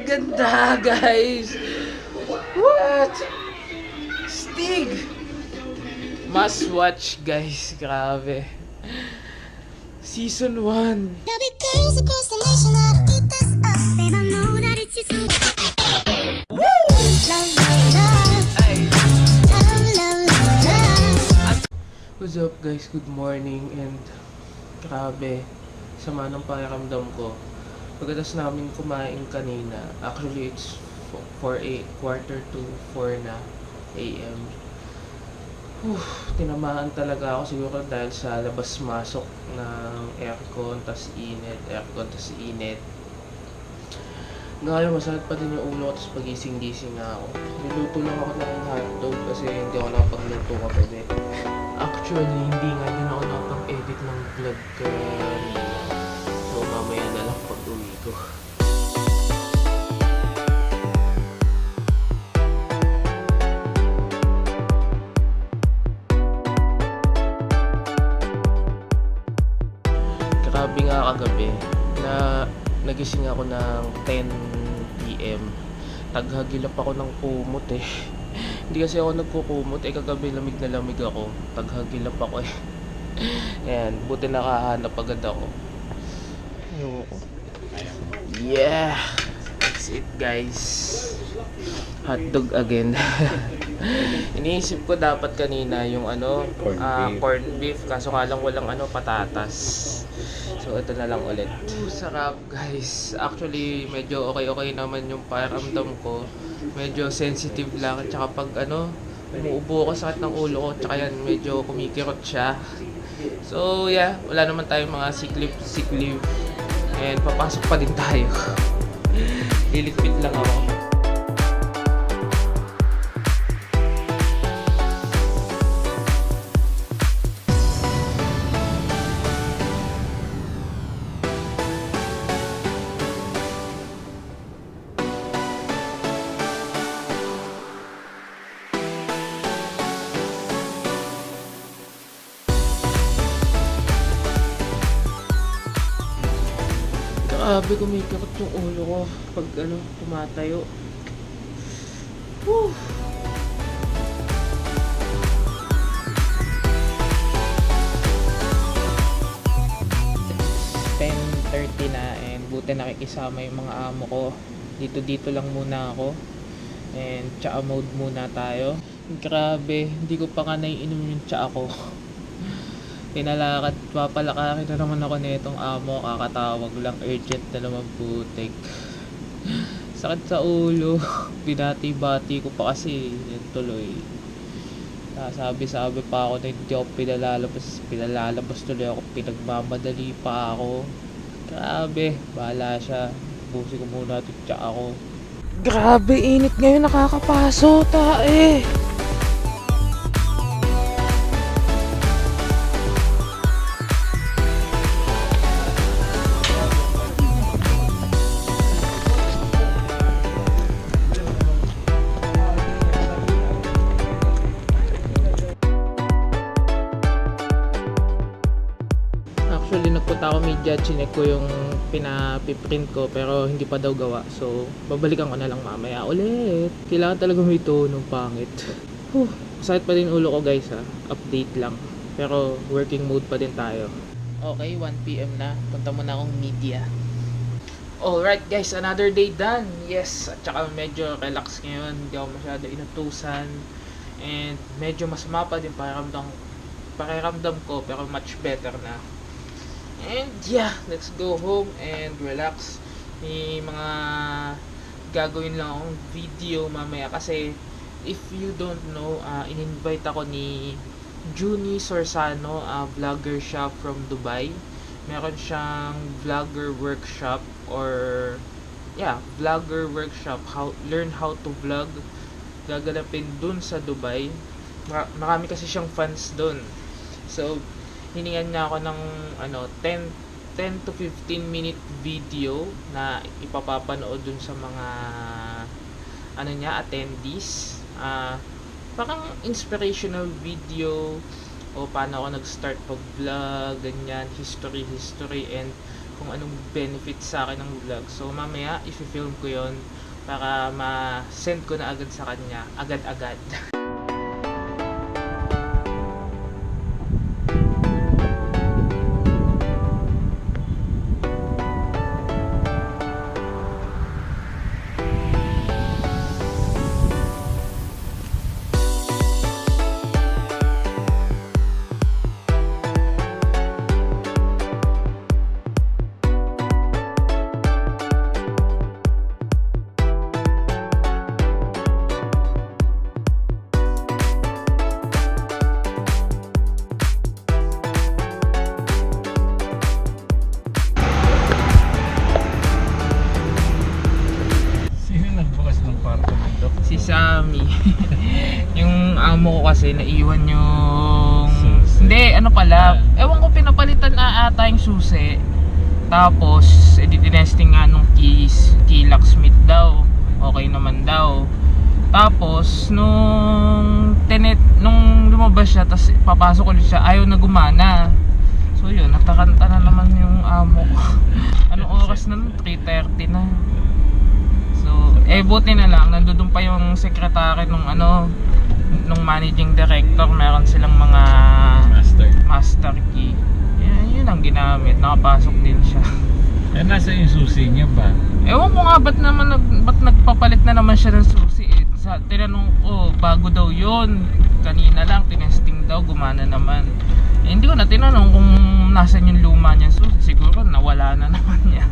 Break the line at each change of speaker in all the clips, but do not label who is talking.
ganda, guys! What? Stig! Must watch, guys. Grabe. Season 1. What's up, guys? Good morning. And grabe, sama ng pakiramdam ko. Pagkatapos namin kumain kanina, actually it's 4 to 4 na AM. Tinamaan talaga ako siguro dahil sa labas-masok ng aircon, tas init. Ngayon, masakit pa din yung ulo ko, tas pagising-gising na ako. Niluto lang ako ng hotdog kasi hindi ako nakapagluto kagabi. Actually, hindi nga din ako nakapag-edit ng vlog kanina. So, mamaya na lang pag-uwi ko. Grabe nga kagabi na nagising ako ng 10 PM. Taghagilap ako ng kumot eh. Hindi kasi ako nagkukumot eh, kagabi lamig na lamig ako. Taghagilap ako eh. Ayan, buti nakahanap agad ako. Ayoko. Yeah! That's it, guys. Hotdog again. Iniisip ko dapat kanina yung corned beef, kaso nga lang walang patatas. So ito na lang ulit. Sarap, guys. Actually medyo okay naman yung pakiramdam ko. Medyo sensitive lang, at saka pag umuubo ako, sakit ng ulo ko, tsaka yan medyo kumikirot siya. So yeah, wala naman tayong mga sick leave and papasok pa din tayo. Liligpit lang ako. Grabe, kumikirot yung ulo ko pag tumatayo. Woo! It's 10:30 na and buti nakikisama yung mga amo ko. Dito lang muna ako. And tsaa mode muna tayo. Grabe, hindi ko pa nga naiinom yung tsaa ko. Pinalakad, papalakarin na naman ako nitong amo, kakatawag lang, urgent na naman putik. Sakit sa ulo, binati-bati ko pa kasi, yan tuloy. Sabi pa ako na hindi ako pinalalabas tuloy ako, pinagmamadali pa ako. Grabe, bahala siya, busi ko muna ito tsak ako. Grabe, init ngayon, nakakapaso, tae. Actually, nagpunta ako media, chinek ko yung pinapiprint ko pero hindi pa daw gawa. So, babalikan ko na lang mamaya ulit. Kailangan talaga may tono, pangit. Sakit pa din ulo ko, guys, ha. Update lang. Pero working mode pa din tayo. Okay, 1 PM na. Punta muna akong media. Alright, guys, another day done. Yes, at saka medyo relax ngayon. Hindi ako masyado inutusan. And medyo masama pa din pakiramdam ko pero much better na. And yeah, let's go home and relax. May mga gagawin lang akong video mamaya kasi if you don't know, in-invite ako ni Junie Sorsano, vlogger siya from Dubai. Meron siyang vlogger workshop learn how to vlog. Gaganapin dun sa Dubai. Marami kasi siyang fans dun. So hiningan niya ako ng 10 to 15 minute video na ipapapanood dun sa mga attendees. Parang inspirational video o paano ako nag-start pag-vlog, ganyan, history, and kung anong benefits sa akin ng vlog. So mamaya i-film ko yon para ma-send ko na agad sa kanya, agad-agad.
Sino nagbukas ng kwarto mo, Dok?
Si Sammy. Yung amo ko kasi naiwan yung...
Susi.
Hindi, ano pala. Ewan ko, pinapalitan na ata yung susi. Tapos, tinesting nga nung key locksmith daw. Okay naman daw. Tapos, nung lumabas siya, tapos papasok ulit siya, ayaw na gumana. So yun, natakanta na naman yung amo ko. Anong oras na nun? 3:30 na. So, buti na lang, nandoon pa yung secretary nung managing director, meron silang mga master key. Yun ang ginamit, nakapasok din siya.
Nasa yung susi niya ba?
Ewan ko nga ba't nagpapalit na naman siya ng susi eh. Tinanong ko, bago daw yun. Kanina lang, tinesting daw, gumana naman. Hindi ko na tinanong kung nasan yung luma niya susi. Siguro nawala na naman niya.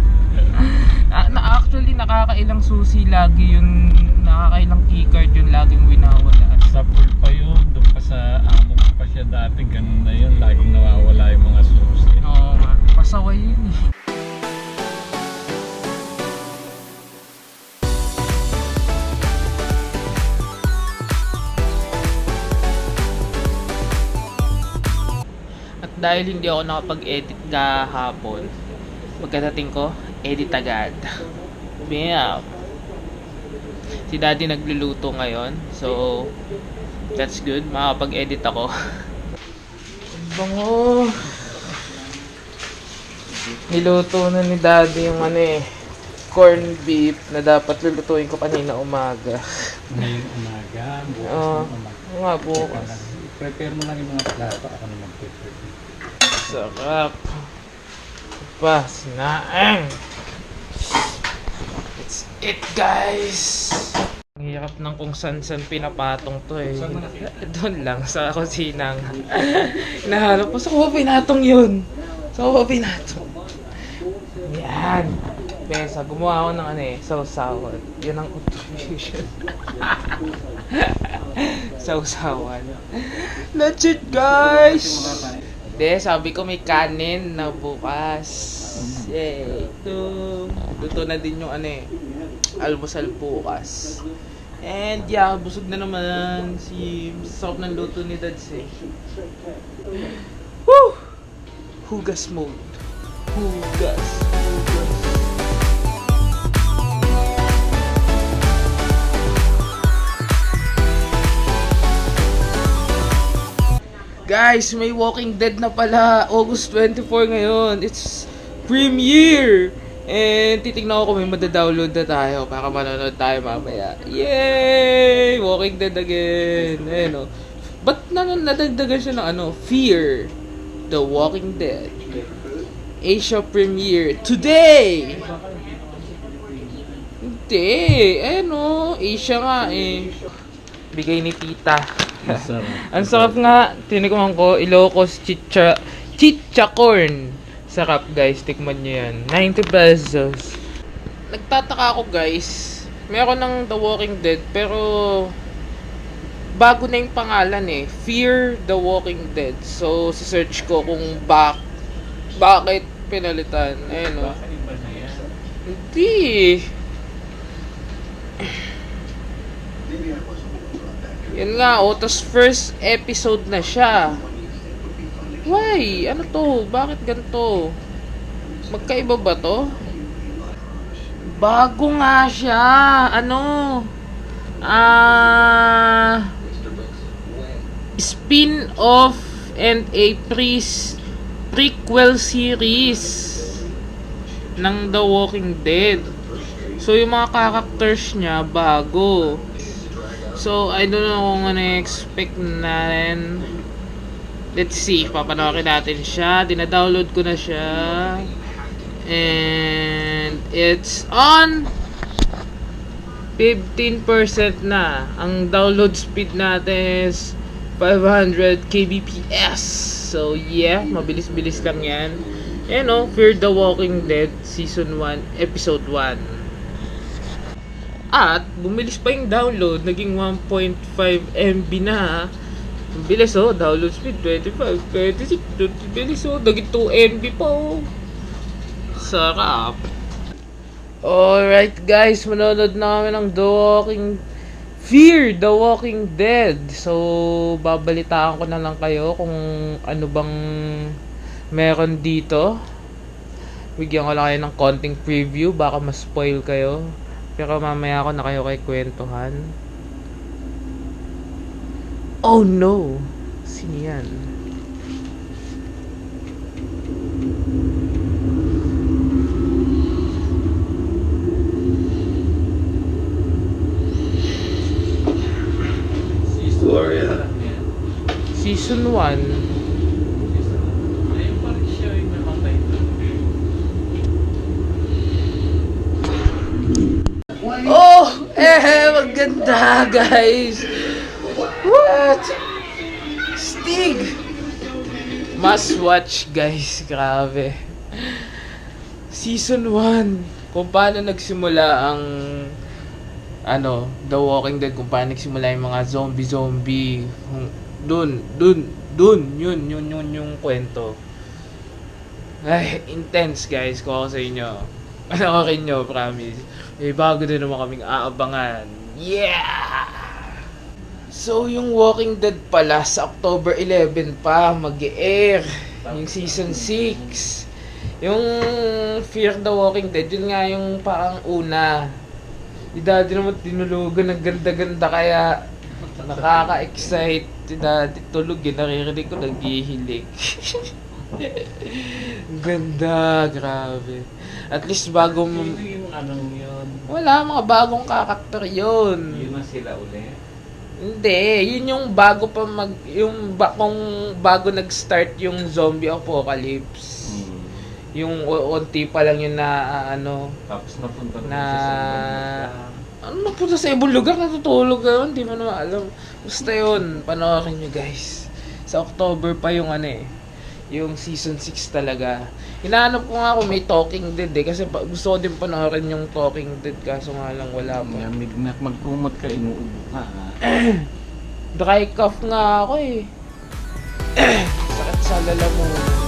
Actually, nakakailang susi lagi yun, nakakailang keycard yun laging winawala.
Sa pool pa yun, doon pa sa amo ko pa siya dati, ganun na yun, laging nawawala yung mga susi.
Oo nga, pasaway yun eh. At dahil hindi ako nakapag-edit kahapon, pagkadating ko, edit agad. Bam! Si Daddy nagluluto ngayon, so that's good, makakapag-edit ako. Bango! Niluto na ni Daddy yung corned beef na dapat lulutuin ko kanina umaga.
Ngayong umaga, bukas
Oo,
ng umaga.
nga bukas.
Prepare mo lang yung mga plato, ako na mag-prepare.
Sarap. Pa, sinaang. It's it, guys. Ang hirap ng kung san-san pinapatong to eh. Doon lang, sa kusina nga. Nahanap ko, saan ko ba pinatong yun? Saan ko ba pinatong? Yan. Besa, gumawa ako ng sausawan. Yan ang contribution. Sausawan. That's it, guys! Hindi, sabi ko may kanin na bukas. Yay! Luto na din yung almusal bukas. And yeah, busog na naman. Sarap ng luto ni Dads eh. Woo! Hugas mode. Hugas. Guys, may Walking Dead na pala. August 24 ngayon. It's premiere! And titignan ko kung may madadownload na tayo para manonood tayo mamaya. Yay! Walking Dead again. Ayun o. Ba't nadagdagan siya ng Fear the Walking Dead. Asia premiere today! Hindi. Ayun o. Asia nga eh. Bigay ni tita. Ang sarap nga. Tinikman ko. Ilocos chicha corn. Sarap guys. Tikman nyo yan. 90 pesos. Nagtataka ako guys. Meron ng The Walking Dead. Pero bago na yung pangalan eh. Fear the Walking Dead. So, search ko kung bakit pinalitan. Ayun o. Hindi. Yan nga, tas first episode na siya. Why? Ano to? Bakit ganito? Magkaiba ba to? Bago nga siya. Spin-off and a prequel series. ng The Walking Dead. So, yung mga characters niya, bago. So, I don't know kung ano expect natin. Let's see, papanoorin natin siya. Dina-download ko na siya. And it's on 15% na. Ang download speed natin is 500 kbps. So, yeah, mabilis-bilis lang yan. Ayan o, Fear the Walking Dead Season 1, Episode 1. At, bumilis pa yung download. Naging 1.5 MB na. Ang bilis oh, download speed 25, 26, 20, bilis oh. Naging 2 MB pa oh. Sarap. Alright guys, manonood na kami ng Fear the Walking Dead. So, babalitaan ko na lang kayo kung ano bang meron dito. Bigyan ko lang kayo ng konting preview, baka ma-spoil kayo. Pero mamaya ako na kayo kay kwentuhan. Oh no! Sino yan?
Gloria.
Season 1.
Ayun pa rin siya yung namatay doon.
Oh! Maganda guys! What? Stig! Must watch guys, grabe. Season 1. Kung paano nagsimula ang The Walking Dead, kung paano nagsimula yung mga zombie. Dun, yun yung kwento. Ay, intense guys, ko ako sa inyo. Panoorin nyo, promise. May bago din naman kaming aabangan. Yeah! So, yung Walking Dead pala, sa October 11 pa, mag-e-air. Yung season 6. Yung Fear the Walking Dead, yun nga yung parang una. Di Daddy naman tinulugan ng ganda-ganda, kaya nakaka-excite. Di Daddy tulog yun, naririnig ko, naghihilig. Ganda, grabe. At least bago mo...
Sino yung anong yun?
Wala, mga bagong karakter yun.
Yun na sila ulit?
Hindi, yun yung bago pa kung bago nag-start yung zombie apocalypse. Yung unti pa lang yun na
Tapos napunta
na
sa
napunta sa ibang lugar, natutulog ka, hindi mo naman alam. Basta yun, panoorin nyo guys. Sa October pa yung yung season 6 talaga. Hinahanap ko nga kung may Talking Dead kasi gusto ko din panoorin yung Talking Dead, kaso nga lang wala pa.
Magkumot ka, inuubo ka.
Dry cough nga ako eh. Sakit sa lalamunan.